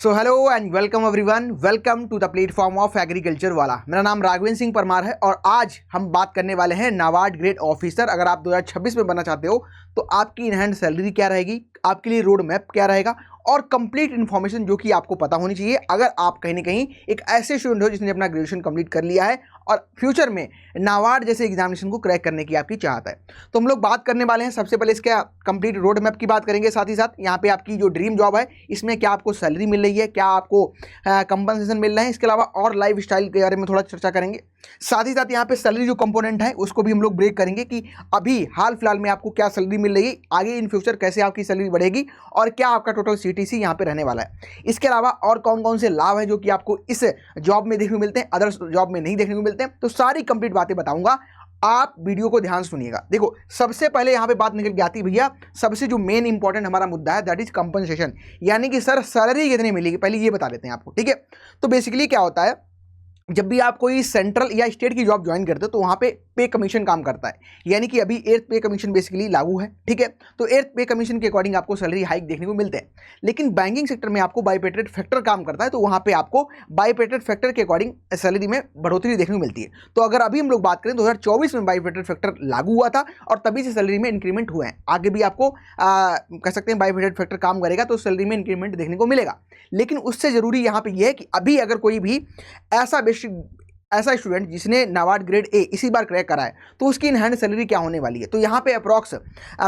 So hello and welcome everyone, welcome to the platform of agriculture वाला। मेरा नाम राघवेंद्र सिंह परमार है और आज हम बात करने वाले हैं नाबार्ड ग्रेड ऑफिसर। अगर आप 2026 में बनना चाहते हो तो आपकी इन हैंड सैलरी क्या रहेगी, आपके लिए रोड मैप क्या रहेगा और कंप्लीट इन्फॉर्मेशन जो कि आपको पता होनी चाहिए अगर आप कहीं ना कहीं एक ऐसे स्टूडेंट हो जिसने अपना ग्रेजुएशन कंप्लीट कर लिया है और फ्यूचर में नाबार्ड जैसे एग्जामिनेशन को क्रैक करने की आपकी चाहत है। तो हम लोग बात करने वाले हैं सबसे पहले इसका कंप्लीट रोड मैप की बात करेंगे, साथ ही साथ यहाँ पे आपकी जो ड्रीम जॉब है इसमें क्या आपको सैलरी मिल रही है, क्या आपको कंपनसेशन मिल रहा है, इसके अलावा और लाइफ स्टाइल के बारे में थोड़ा चर्चा करेंगे। साथ ही साथ यहाँ पे सैलरी जो कंपोनेंट है उसको भी हम लोग ब्रेक करेंगे कि अभी हाल फिलहाल में आपको क्या सैलरी मिल रही है, आगे इन फ्यूचर कैसे आपकी सैलरी बढ़ेगी और क्या आपका टोटल सीटीसी यहाँ पे रहने वाला है। इसके अलावा और कौन कौन से लाभ हैं जो कि आपको इस जॉब में देखने को मिलते हैं, अदर्स जॉब में नहीं देखने को मिलते हैं, तो सारी कंप्लीट बातें बताऊंगा। आप वीडियो को ध्यान सुनिएगा। देखो, सबसे पहले यहाँ पे बात निकल के आती है भैया, सबसे जो मेन इंपॉर्टेंट हमारा मुद्दा है दैट इज कंपनसेशन, यानी कि सर सैलरी कितनी मिलेगी, पहले ये बता देते हैं आपको। ठीक है, तो बेसिकली क्या होता है, जब भी आप कोई सेंट्रल या स्टेट की जॉब ज्वाइन करते हो तो वहाँ पे कमीशन काम करता है, यानी कि अभी 8th पे कमीशन बेसिकली लागू है। ठीक है, तो 8th पे कमीशन के अकॉर्डिंग आपको सैलरी हाइक देखने को मिलते हैं। लेकिन बैंकिंग सेक्टर में आपको बाइपेटेड फैक्टर काम करता है, तो वहाँ पे आपको बाइपेटेड फैक्टर के अकॉर्डिंग सैलरी में बढ़ोतरी देखने को मिलती है। तो अगर अभी हम लोग बात करें 2024 में बाइपेटेड फैक्टर लागू हुआ था और तभी से सैलरी में इंक्रीमेंट हुए हैं। आगे भी आपको कह सकते हैं बाइपेटेड फैक्टर काम करेगा तो सैलरी में इंक्रीमेंट देखने को मिलेगा। लेकिन उससे जरूरी यहाँ पे यह है कि अभी अगर कोई भी ऐसा स्टूडेंट जिसने नाबार्ड ग्रेड ए इसी बार क्रैक करा है तो उसकी इन हैंड सैलरी क्या होने वाली है, तो यहाँ पे अप्रॉक्स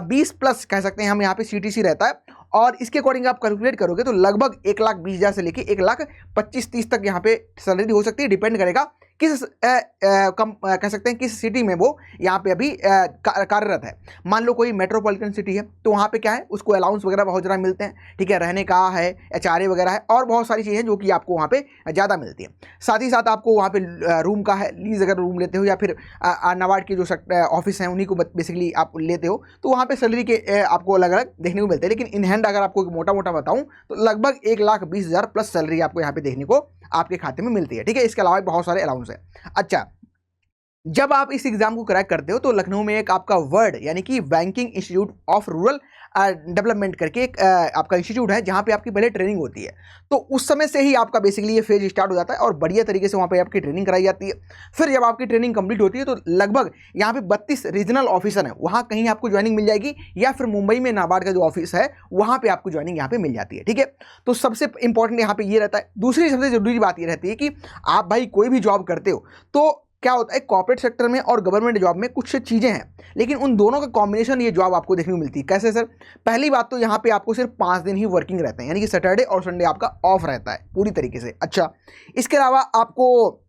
20 प्लस कह सकते हैं हम, यहाँ पे सीटीसी रहता है और इसके अकॉर्डिंग आप कैलकुलेट करोगे तो लगभग 1,20,000 से लेके 1,25,30 तक यहाँ पे सैलरी हो सकती है। डिपेंड करेगा किस कह सकते हैं किस सिटी में वो यहाँ पे अभी कार्यरत है। मान लो कोई मेट्रोपॉलिटन सिटी है तो वहाँ पे क्या है, उसको अलाउंस वगैरह बहुत ज़्यादा मिलते हैं। ठीक है, रहने का है, एचआरए वगैरह है और बहुत सारी चीज़ें जो कि आपको वहाँ पे ज़्यादा मिलती है। साथ ही साथ आपको वहाँ पे रूम का है, लीज अगर रूम लेते हो या फिर नाबार्ड के जो ऑफिस हैं उन्हीं को बेसिकली आप लेते हो तो वहाँ पे सैलरी के आपको अलग अलग देखने को मिलते हैं। लेकिन इन हैंड अगर आपको मोटा मोटा बताऊँ तो लगभग 1,20,000 प्लस सैलरी आपको यहाँ पे देखने को आपके खाते में मिलती है। ठीक है, इसके अलावा बहुत सारे अलाउंस है। अच्छा, जब आप इस एग्जाम को क्रैक करते हो तो लखनऊ में एक आपका वर्ड यानी कि banking institute of rural development करके एक आपका इंस्टीट्यूट है जहाँ पे आपकी पहले ट्रेनिंग होती है। तो उस समय से ही आपका बेसिकली ये फेज स्टार्ट हो जाता है और बढ़िया तरीके से वहाँ पे आपकी ट्रेनिंग कराई जाती है। फिर जब आपकी ट्रेनिंग कंप्लीट होती है तो लगभग यहाँ पे 32 रीजनल ऑफिसर हैं, वहाँ कहीं आपको ज्वाइनिंग मिल जाएगी या फिर मुंबई में नाबार्ड का जो ऑफिस है वहाँ पे आपको ज्वाइनिंग यहाँ पे मिल जाती है। ठीक है, तो सबसे इंपॉर्टेंट यहाँ पे ये रहता है। दूसरी सबसे जरूरी बात ये रहती है कि आप भाई कोई भी जॉब करते हो तो क्या होता है, कॉर्पोरेट सेक्टर में और गवर्नमेंट जॉब में कुछ चीज़ें हैं लेकिन उन दोनों का कॉम्बिनेशन ये जॉब आपको देखने को मिलती है। कैसे सर? पहली बात तो यहाँ पे आपको सिर्फ 5 दिन ही वर्किंग रहते हैं, यानी कि सैटरडे और संडे आपका ऑफ रहता है पूरी तरीके से। अच्छा, इसके अलावा आपको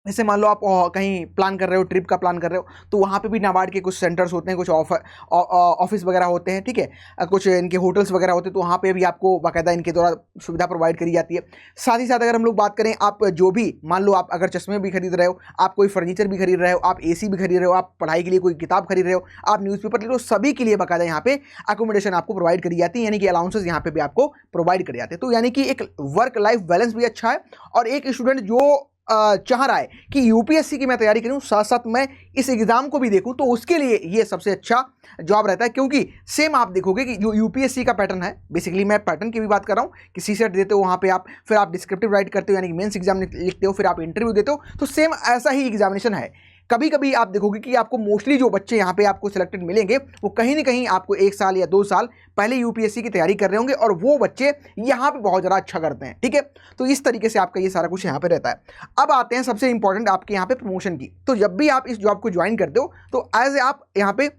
जैसे मान लो आप कहीं प्लान कर रहे हो, ट्रिप का प्लान कर रहे हो तो वहाँ पे भी नाबार्ड के कुछ सेंटर्स होते हैं, कुछ ऑफिस वगैरह होते हैं। ठीक है, कुछ इनके होटल्स वगैरह होते हैं तो वहाँ पे भी आपको बाकायदा इनके द्वारा सुविधा प्रोवाइड करी जाती है। साथ ही साथ अगर हम लोग बात करें, आप जो भी मान लो आप अगर चश्मे भी खरीद रहे हो, आप कोई फर्नीचर भी खरीद रहे हो, आप AC भी खरीद रहे हो, आप पढ़ाई के लिए कोई किताब खरीद रहे हो, आप न्यूज़पेपर खरीद रहे हो, सभी के लिए बाकायदा यहाँ पे अकोमोडेशन आपको प्रोवाइड करी जाती है, यानी कि अलाउंसेस यहाँ पे भी आपको प्रोवाइड करे जाते हैं। तो यानी कि एक वर्क लाइफ बैलेंस भी अच्छा है और एक स्टूडेंट जो चाह रहा है कि यूपीएससी की मैं तैयारी करूं साथ साथ मैं इस एग्जाम को भी देखूं तो उसके लिए ये सबसे अच्छा जॉब रहता है। क्योंकि सेम आप देखोगे कि जो यूपीएससी का पैटर्न है, बेसिकली मैं पैटर्न की भी बात कर रहा हूं कि सीसेट देते हो वहां पे आप, फिर आप डिस्क्रिप्टिव राइट करते हो यानी कि मेंस एग्जाम लिखते हो, फिर आप इंटरव्यू देते हो, तो सेम ऐसा ही एग्जामिनेशन है। कभी कभी आप देखोगे कि आपको मोस्टली जो बच्चे यहाँ पे आपको सिलेक्टेड मिलेंगे वो कहीं ना कहीं आपको 1 साल या 2 साल पहले यूपीएससी की तैयारी कर रहे होंगे और वो बच्चे यहाँ पे बहुत ज़्यादा अच्छा करते हैं। ठीक है, तो इस तरीके से आपका ये सारा कुछ यहाँ पे रहता है। अब आते हैं सबसे इंपॉर्टेंट आपके यहाँ पे प्रमोशन की। तो जब भी आप इस जॉब को ज्वाइन करते हो तो एज ए आप यहाँ पे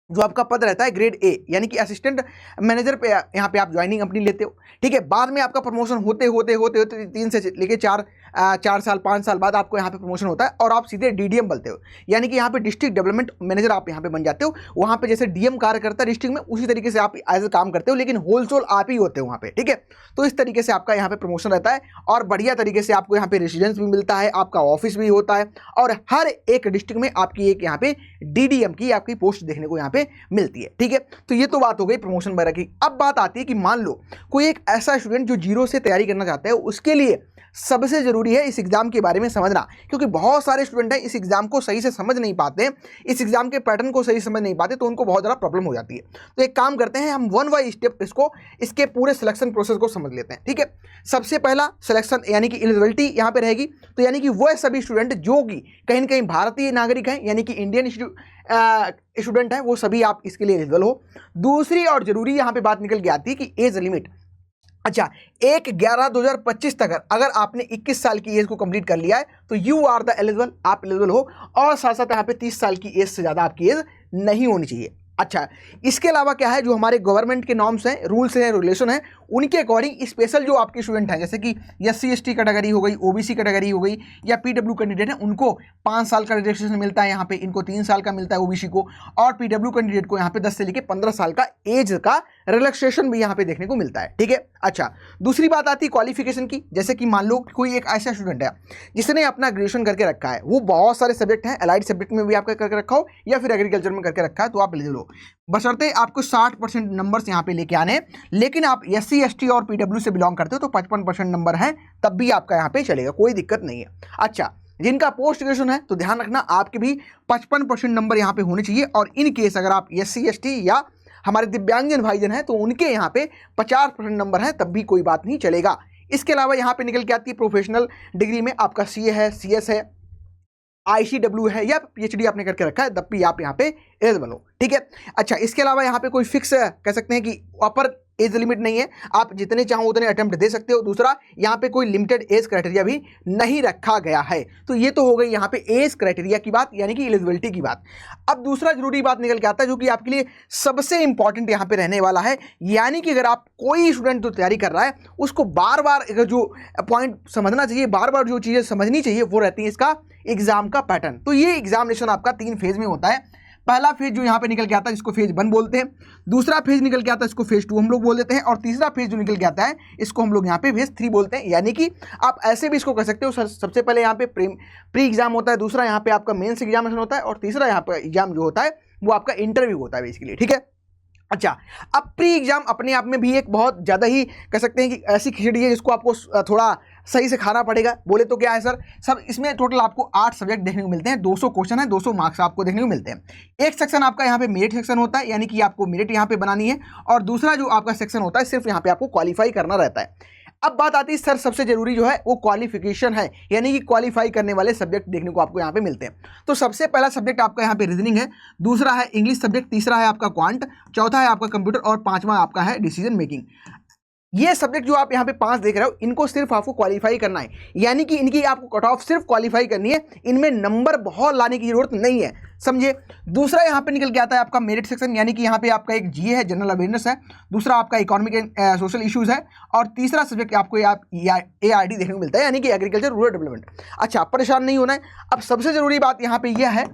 जो आपका पद रहता है ग्रेड ए यानी कि असिस्टेंट मैनेजर पे यहाँ पे आप ज्वाइनिंग अपनी लेते हो। ठीक है, बाद में आपका प्रमोशन होते होते होते होते 3 से लेके 4 साल 5 साल बाद आपको यहाँ पे प्रमोशन होता है और आप सीधे डीडीएम बनते हो, यानी कि यहाँ पे डिस्ट्रिक्ट डेवलपमेंट मैनेजर आप यहाँ पे बन जाते हो। वहाँ पे जैसे डीएम कार्य करता है डिस्ट्रिक्ट में, उसी तरीके से आप एज ए काम करते हो, लेकिन होलसेल आप ही होते हो वहाँ पे। ठीक है, तो इस तरीके से आपका यहाँ पे प्रमोशन रहता है और बढ़िया तरीके से आपको यहाँ पे रेसिडेंस भी मिलता है, आपका ऑफिस भी होता है और हर एक डिस्ट्रिक्ट में आपकी एक यहाँ पे डीडीएम की आपकी पोस्ट देखने को यहाँ पे मिलती है। ठीक है, तो ये तो बात हो गई प्रमोशन वगैरह की। अब बात आती है कि मान लो कोई एक ऐसा स्टूडेंट जो जीरो से तैयारी करना चाहता है, उसके लिए सबसे जरूरी जरूरी है इस एग्जाम के बारे में समझना, क्योंकि बहुत सारे स्टूडेंट हैं इस एग्जाम को सही से समझ नहीं पाते, इस एग्जाम के पैटर्न को सही समझ नहीं पाते, तो उनको बहुत ज़्यादा प्रॉब्लम हो जाती है। तो एक काम करते हैं, हम वन बाई स्टेप इसके पूरे सिलेक्शन प्रोसेस को समझ लेते हैं। ठीक है, सबसे पहला सिलेक्शन यानी कि एलिजिबिलिटी यहाँ पे रहेगी, तो यानी कि वह सभी स्टूडेंट जो कि कहीं ना कहीं भारतीय नागरिक हैं, यानी कि इंडियन स्टूडेंट है, वो सभी आप इसके लिए एलिजिबल हो। दूसरी और जरूरी यहाँ पे बात निकल के आती है कि एज लिमिट। अच्छा, 1/11/2025 तक अगर आपने 21 साल की एज को कंप्लीट कर लिया है तो यू आर द एलिजिबल, आप एलिजिबल हो, और साथ साथ यहाँ पे 30 साल की एज से ज़्यादा आपकी एज नहीं होनी चाहिए। अच्छा, इसके अलावा क्या है, जो हमारे गवर्नमेंट के नॉर्म्स हैं, रूल्स हैं, रेगुलेशन हैं, उनके अकॉर्डिंग स्पेशल जो आपके स्टूडेंट हैं, जैसे कि SC ST कैटेगरी हो गई, OBC कैटेगरी हो गई, या PW कैंडिडेट हैं, उनको 5 साल का रिलैक्सेशन मिलता है, यहाँ पे इनको 3 साल का मिलता है OBC को, और PW कैंडिडेट को यहाँ पे 10 से लेकर 15 साल का एज का रिलैक्सेशन भी यहाँ पे देखने को मिलता है। ठीक है, अच्छा, दूसरी बात आती है क्वालिफिकेशन की। जैसे कि मान लो कोई एक ऐसा स्टूडेंट है जिसने अपना ग्रेजुएशन करके रखा है, वो बहुत सारे सब्जेक्ट हैं, अलाइड सब्जेक्ट में भी आपका करके रखा हो या फिर एग्रीकल्चर में करके रखा है, तो आप एलिजिबल हो, बशर्ते आपको 60% नंबर्स यहाँ पे लेके आने हैं। लेकिन आप SC ST और PW से बिलोंग करते हो तो 55% नंबर है, तब भी आपका यहाँ पे चलेगा, कोई दिक्कत नहीं है। अच्छा, जिनका पोस्ट ग्रेजुएशन है तो ध्यान रखना आपके भी 55% नंबर यहाँ पे होने चाहिए, और इन केस अगर आप SC ST या हमारे दिव्यांगजन भाईजन हैं तो उनके यहाँ पे 50% नंबर है, तब भी कोई बात नहीं, चलेगा। इसके अलावा यहाँ पे निकल के आती है प्रोफेशनल डिग्री में आपका CA है, CS है, ICW है, या PhD आपने करके रखा है, तब भी आप यहाँ पे एलिजिबल हो। ठीक है, अच्छा, इसके अलावा यहाँ पे कोई फिक्स कह सकते हैं कि अपर एज लिमिट नहीं है, आप जितने चाहो उतने अटेम्प्ट दे सकते हो। दूसरा, यहाँ पे कोई लिमिटेड एज क्राइटेरिया भी नहीं रखा गया है। तो ये तो हो गई यहाँ पे एज क्राइटेरिया की बात, यानी कि एलिजिबिलिटी की बात। अब दूसरा जरूरी बात निकल के आता है, जो कि आपके लिए सबसे इंपॉर्टेंट यहाँ पे रहने वाला है, यानी कि अगर आप कोई स्टूडेंट जो तैयारी कर रहा है उसको बार बार जो पॉइंट समझना चाहिए, बार बार जो चीज़ें समझनी चाहिए, वो रहती है इसका एग्जाम का पैटर्न। तो ये एग्जामिनेशन आपका 3 फेज में होता है। पहला फेज जो यहाँ पे निकल के आता है इसको फेज 1 बोलते हैं, दूसरा फेज निकल के आता है इसको फेज 2 हम लोग बोल देते हैं, और तीसरा फेज जो निकल के आता है इसको हम लोग यहाँ पे फेज 3 बोलते हैं। यानी कि आप ऐसे भी इसको कह सकते हो, सबसे पहले यहाँ पे प्री एग्जाम होता है, दूसरा यहाँ पे आपका मेंस एग्जामिनेशन होता है, और तीसरा यहाँ पे एग्जाम जो होता है वो आपका इंटरव्यू होता है बेसिकली। ठीक है, अच्छा, अब प्री एग्जाम अपने आप में भी एक बहुत ज़्यादा ही कह सकते हैं कि ऐसी खिचड़ी है जिसको आपको थोड़ा सही से खाना पड़ेगा। बोले तो क्या है सर, सब इसमें टोटल आपको 8 सब्जेक्ट देखने को मिलते हैं, 200 क्वेश्चन है, 200 मार्क्स आपको देखने को मिलते हैं। एक सेक्शन आपका यहाँ पे मेरिट सेक्शन होता है, यानी कि आपको मेरिट यहाँ पे बनानी है, और दूसरा जो आपका सेक्शन होता है सिर्फ यहाँ पे आपको क्वालिफाई करना रहता है। अब बात आती है सर, सबसे जरूरी जो है वो क्वालिफिकेशन है, यानी कि क्वालिफाई करने वाले सब्जेक्ट देखने को आपको यहाँ पे मिलते हैं। तो सबसे पहला सब्जेक्ट आपका यहाँ पे रीजनिंग है, दूसरा है इंग्लिश सब्जेक्ट, तीसरा है आपका क्वांट, चौथा है आपका कंप्यूटर, और पांचवा आपका है डिसीजन मेकिंग। ये सब्जेक्ट जो आप यहाँ पे 5 देख रहे हो, इनको सिर्फ आपको क्वालिफाई करना है, यानी कि इनकी आपको कट ऑफ सिर्फ क्वालिफाई करनी है, इनमें नंबर बहुत लाने की जरूरत नहीं है, समझे। दूसरा यहाँ पे निकल के आता है आपका मेरिट सेक्शन, यानी कि यहाँ पे आपका एक GA है, जनरल अवेयरनेस है, दूसरा आपका इकोनॉमिक एंड सोशल इश्यूज है, और तीसरा सब्जेक्ट आपको ARD देखने को मिलता है, यानी कि एग्रीकल्चर रूरल डेवलपमेंट। अच्छा, परेशान नहीं होना है। अब सबसे जरूरी बात यहाँ पे यह है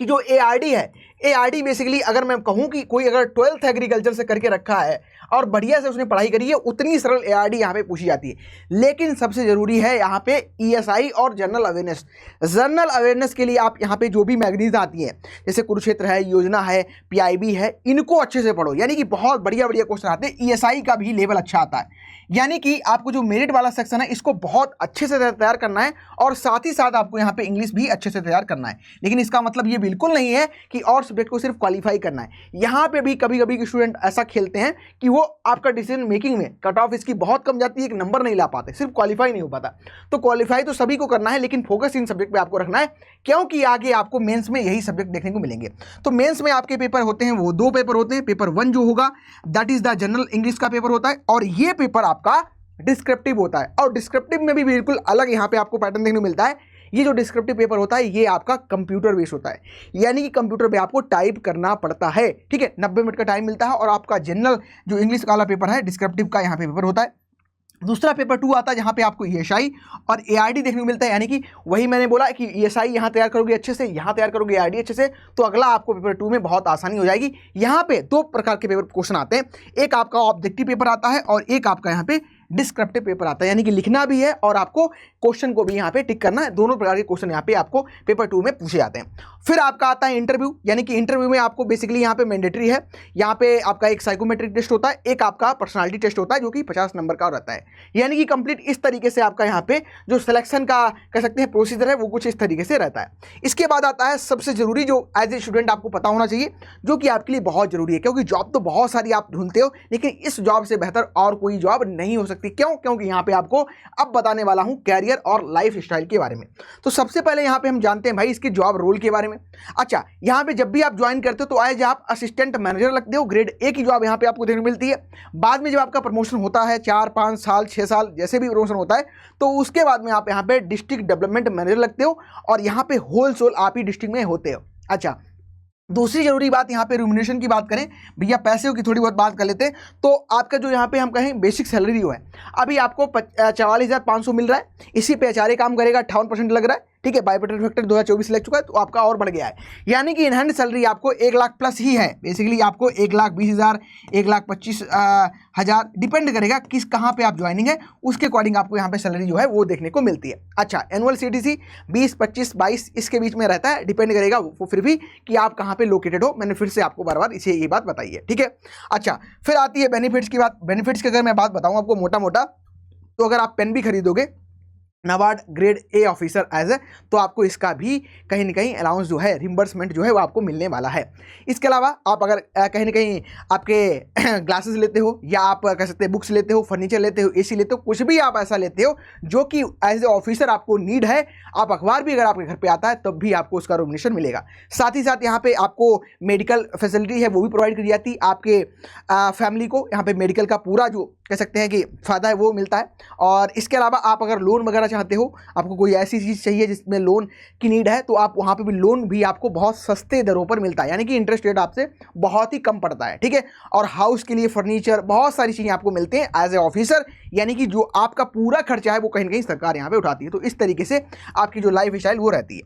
कि जो ARD है, ARD बेसिकली अगर मैं कहूँ कि कोई अगर 12th एग्रीकल्चर से करके रखा है और बढ़िया से उसने पढ़ाई करी है, उतनी सरल ARD यहाँ पे पूछी जाती है। लेकिन सबसे ज़रूरी है यहाँ पे ESI और जनरल अवेयरनेस। जनरल अवेयरनेस के लिए आप यहाँ पे जो भी मैगजीन्स आती हैं, जैसे कुरुक्षेत्र है, योजना है, PIB है, इनको अच्छे से पढ़ो, यानी कि बहुत बढ़िया बढ़िया क्वेश्चन आते हैं। ESI का भी लेवल अच्छा आता है, यानी कि आपको जो मेरिट वाला सेक्शन है इसको बहुत अच्छे से तैयार करना है, और साथ ही साथ आपको यहाँ पे इंग्लिश भी अच्छे से तैयार करना है। लेकिन इसका मतलब ये बिल्कुल नहीं है कि और सब्जेक्ट को सिर्फ क्वालिफाई करना है। यहाँ पे भी कभी कभी स्टूडेंट ऐसा खेलते हैं कि वो आपका डिसीजन मेकिंग में कट ऑफ इसकी बहुत कम जाती है, एक नंबर नहीं ला पाते, सिर्फ क्वालिफाई नहीं हो पाता। तो क्वालिफाई तो सभी को करना है, लेकिन फोकस इन सब्जेक्ट पे आपको रखना है, क्योंकि आगे आपको मेंस में यही सब्जेक्ट देखने को मिलेंगे। तो मेंस में आपके पेपर होते हैं, वो 2 पेपर होते हैं। पेपर 1 जो होगा that is the general English का पेपर होता है, और ये पेपर आपका डिस्क्रिप्टिव होता है, और डिस्क्रिप्टिव में भी बिल्कुल अलग यहाँ पे आपको पैटर्न देखने को मिलता है। ये जो डिस्क्रिप्टिव पेपर होता है ये आपका कंप्यूटर बेस्ड होता है, यानी कि कंप्यूटर पे आपको टाइप करना पड़ता है। ठीक है, 90 मिनट का टाइम मिलता है, और आपका जनरल जो इंग्लिश वाला पेपर है डिस्क्रिप्टिव का यहाँ पे पेपर होता है। दूसरा पेपर 2 आता है जहाँ पे आपको ESI और ARD देखने को मिलता है, यानी कि वही मैंने बोला कि ESI यहाँ तैयार करोगे अच्छे से, यहाँ तैयार करोगे ARD अच्छे से, तो अगला आपको पेपर 2 में बहुत आसानी हो जाएगी। यहाँ पे 2 प्रकार के पेपर क्वेश्चन आते हैं, एक आपका ऑब्जेक्टिव पेपर आता है और एक आपका यहाँ पे डिस्क्रिप्टिव पेपर आता है, यानी कि लिखना भी है और आपको क्वेश्चन को भी यहाँ पे टिक करना है। दोनों प्रकार के क्वेश्चन यहाँ पे आपको पेपर 2 में पूछे जाते हैं। फिर आपका आता है इंटरव्यू, यानी कि इंटरव्यू में आपको बेसिकली यहाँ पे मैंडेटरी है, यहाँ पे आपका एक साइकोमेट्रिक टेस्ट होता है, एक आपका पर्सनालिटी टेस्ट होता है जो कि 50 नंबर का रहता है। यानी कि कंप्लीट इस तरीके से आपका यहाँ पे जो सिलेक्शन का कह सकते हैं प्रोसीजर है वो कुछ इस तरीके से रहता है। इसके बाद आता है सबसे जरूरी जो एज ए स्टूडेंट आपको पता होना चाहिए, जो कि आपके लिए बहुत जरूरी है, क्योंकि जॉब तो बहुत सारी आप ढूंढते हो लेकिन इस जॉब से बेहतर और कोई जॉब नहीं हो सकती। क्यों? क्योंकि यहाँ पे आपको अब बताने वाला हूँ कैरियर और लाइफ स्टाइल के बारे में। तो सबसे पहले यहाँ पे हम जानते हैं भाई इसके जॉब रोल के बारे में। अच्छा, यहाँ पे जब भी आप ज्वाइन करते हो तो एज आप असिस्टेंट मैनेजर लगते हो, ग्रेड ए की जॉब यहाँ पे आपको देखने को मिलती है। बाद में जब आपका प्रमोशन होता है 4, 5 साल, 6 साल जैसे भी प्रमोशन होता है तो उसके बाद में आप यहाँ पे डिस्ट्रिक्ट डेवलपमेंट मैनेजर लगते हो और यहाँ पे होल सोल आप ही डिस्ट्रिक्ट में होते हो। अच्छा, दूसरी जरूरी बात यहाँ पे रिम्यूनरेशन की बात करें भैया, पैसे की थोड़ी बहुत बात कर लेते हैं। तो आपका जो यहाँ पे हम कहें बेसिक सैलरी जो है अभी आपको 44,500 मिल रहा है, इसी पे एचआरए काम करेगा, 58% लग रहा है, ठीक है। बायोमेट्रिक फैक्टर 2024 लग चुका है तो आपका और बढ़ गया है, यानी कि इन हैंड सैलरी आपको 1 लाख प्लस ही है। बेसिकली आपको 1,20,000, 1,25,000 डिपेंड करेगा किस कहाँ पे आप ज्वाइनिंग है, उसके अकॉर्डिंग आपको यहाँ पे सैलरी जो है वो देखने को मिलती है। अच्छा, एनुअल सीटीसी 20, 25, 22 इसके बीच में रहता है, डिपेंड करेगा वो फिर भी कि आप कहाँ पे लोकेटेड हो। मैंने फिर से आपको बार बार इसे ये बात बताई है, ठीक है। अच्छा, फिर आती है बेनिफिट्स की बात। बेनिफिट्स की अगर मैं बात बताऊँ आपको मोटा मोटा, तो अगर आप पेन भी खरीदोगे NABARD grade A officer as a, तो आपको इसका भी कहीं ना कहीं अलाउंस जो है, रिम्बर्समेंट जो है वो आपको मिलने वाला है। इसके अलावा आप अगर कहीं ना कहीं आपके ग्लासेस लेते हो या आप कह सकते हैं बुक्स लेते हो, फर्नीचर लेते हो, एसी लेते हो, कुछ भी आप ऐसा लेते हो जो कि एज ए ऑफिसर आपको नीड है, आप अखबार भी अगर आपके घर पे आता है तब भी आपको उसका रिम्यूनरेशन मिलेगा। साथ ही साथ यहाँ पे आपको मेडिकल फैसिलिटी है वो भी प्रोवाइड की जाती है, आपके फैमिली को यहाँ पे मेडिकल का पूरा जो कह सकते हैं कि फ़ायदा है वो मिलता है। और इसके अलावा आप अगर लोन वगैरह चाहते हो, आपको कोई ऐसी चीज़ चाहिए जिसमें लोन की नीड है, तो आप वहाँ पे भी लोन भी आपको बहुत सस्ते दरों पर मिलता है, यानी कि इंटरेस्ट रेट आपसे बहुत ही कम पड़ता है, ठीक है। और हाउस के लिए फर्नीचर, बहुत सारी चीज़ें आपको मिलते हैं एज ए ऑफिसर, यानी कि जो आपका पूरा खर्चा है वो कहीं ना कहीं सरकार यहाँ पे उठाती है। तो इस तरीके से आपकी जो लाइफ स्टाइल वो रहती है।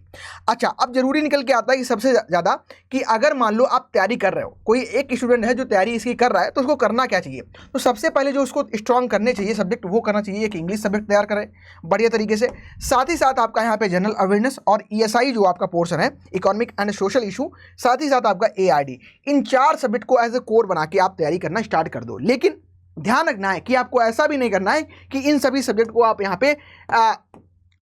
अच्छा, अब जरूरी निकल के आता है कि सबसे ज़्यादा कि अगर मान लो आप तैयारी कर रहे हो, कोई एक स्टूडेंट है जो तैयारी इसकी कर रहा है, तो उसको करना क्या चाहिए। तो सबसे पहले जो उसको स्ट्रॉन्ग करने चाहिए सब्जेक्ट, वो करना चाहिए कि इंग्लिश सब्जेक्ट तैयार करें बढ़िया तरीके से। साथ ही साथ आपका यहाँ पे जनरल अवेयरनेस और ईएसआई जो आपका पोर्शन है, इकोनॉमिक एंड सोशल इशू, साथ ही साथ आपका एआरडी, इन 4 सब्जेक्ट को एज ए कोर बना के आप तैयारी करना स्टार्ट कर दो। लेकिन ध्यान रखना है कि आपको ऐसा भी नहीं करना है कि इन सभी सब्जेक्ट को आप यहाँ पे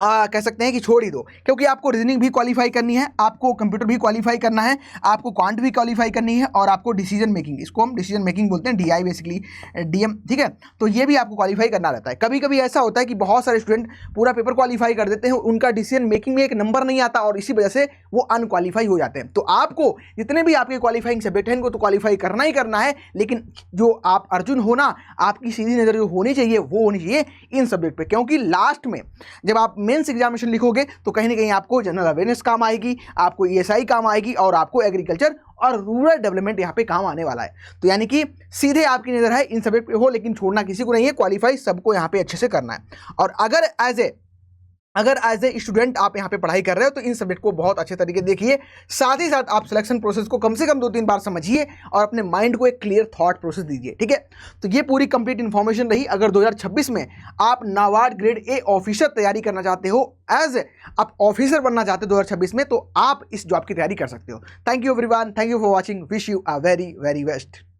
कह सकते हैं कि छोड़ ही दो, क्योंकि आपको रीजनिंग भी क्वालिफाई करनी है, आपको कंप्यूटर भी क्वालिफाई करना है, आपको क्वांट भी क्वालिफाई करनी है, और आपको डिसीजन मेकिंग, इसको हम डिसीजन मेकिंग बोलते हैं, डीआई बेसिकली डीएम, ठीक है। तो ये भी आपको क्वालिफाई करना रहता है। कभी कभी ऐसा होता है कि बहुत सारे स्टूडेंट पूरा पेपर क्वालिफाई कर देते हैं, उनका डिसीजन मेकिंग में एक नंबर नहीं आता और इसी वजह से वो अनक्वालिफाई हो जाते हैं। तो आपको जितने भी आपके क्वालिफाइंग सब्जेक्ट हैं इनको तो क्वालिफाई करना ही करना है, लेकिन जो आप अर्जुन हो ना, आपकी सीधी नज़र जो होनी चाहिए वो होनी चाहिए इन सब्जेक्ट पे, क्योंकि लास्ट में जब आप मेंस एग्जामिनेशन लिखोगे तो कहीं ना कहीं आपको जनरल अवेयरनेस काम आएगी, आपको ईएसआई काम आएगी और आपको एग्रीकल्चर और रूरल डेवलपमेंट यहाँ पे काम आने वाला है। तो यानी कि सीधे आपकी नज़र है इन सब्जेक्ट पे हो, लेकिन छोड़ना किसी को नहीं है, क्वालिफाई सबको यहाँ पे अच्छे से करना है। और अगर एज ए स्टूडेंट आप यहाँ पे पढ़ाई कर रहे हो तो इन सब्जेक्ट को बहुत अच्छे तरीके देखिए, साथ ही साथ आप सिलेक्शन प्रोसेस को कम से कम 2-3 बार समझिए और अपने माइंड को एक क्लियर थॉट प्रोसेस दीजिए, ठीक है। तो ये पूरी कंप्लीट इन्फॉर्मेशन रही। अगर 2026 में आप नाबार्ड ग्रेड ए ऑफिसर तैयारी करना चाहते हो, एज आप ऑफिसर बनना चाहते हो 2026 में, तो आप इस जॉब की तैयारी कर सकते हो। Thank you everyone, thank you for watching, wish you a very very best.